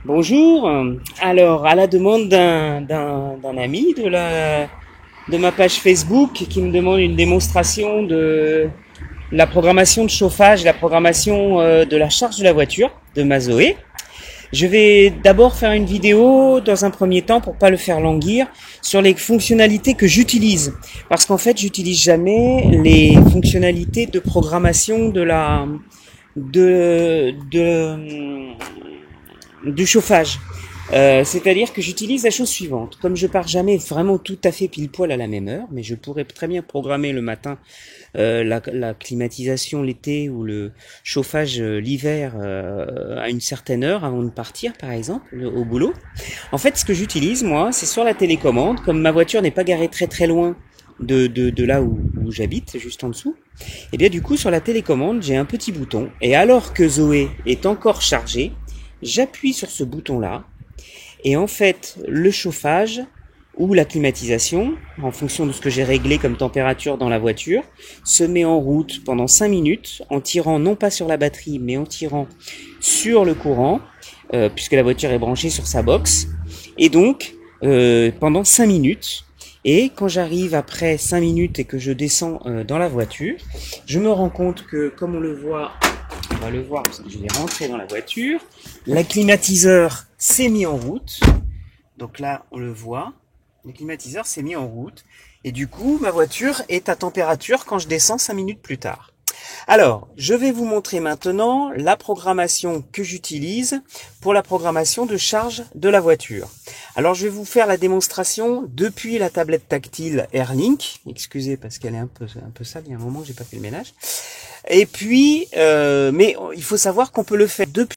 Bonjour. Alors, à la demande d'un ami de ma page Facebook qui me demande une démonstration de la programmation de chauffage, la programmation de la charge de la voiture de ma Zoé, je vais d'abord faire une vidéo dans un premier temps pour pas le faire languir sur les fonctionnalités que j'utilise, parce qu'en fait, j'utilise jamais les fonctionnalités de programmation de du chauffage. C'est-à-dire que j'utilise la chose suivante. Comme je pars jamais vraiment tout à fait pile poil à la même heure, mais je pourrais très bien programmer le matin la climatisation l'été ou le chauffage l'hiver à une certaine heure avant de partir, par exemple, au boulot. En fait, ce que j'utilise, moi, c'est sur la télécommande. Comme ma voiture n'est pas garée très très loin de là où j'habite, juste en dessous, et bien du coup, sur la télécommande, j'ai un petit bouton. Et alors que Zoé est encore chargée, j'appuie sur ce bouton-là, et en fait, le chauffage ou la climatisation, en fonction de ce que j'ai réglé comme température dans la voiture, se met en route pendant 5 minutes, en tirant non pas sur la batterie, mais en tirant sur le courant, puisque la voiture est branchée sur sa box, et donc pendant 5 minutes. Et quand j'arrive après 5 minutes et que je descends dans la voiture, je me rends compte que, comme on va le voir parce que je vais rentrer dans la voiture. La climatiseur s'est mis en route. Donc là, on le voit. Le climatiseur s'est mis en route. Et du coup, ma voiture est à température quand je descends 5 minutes plus tard. Alors, je vais vous montrer maintenant la programmation que j'utilise pour la programmation de charge de la voiture. Alors, je vais vous faire la démonstration depuis la tablette tactile Airlink. Excusez parce qu'elle est un peu sale, il y a un moment que j'ai pas fait le ménage. Et puis, mais il faut savoir qu'on peut le faire depuis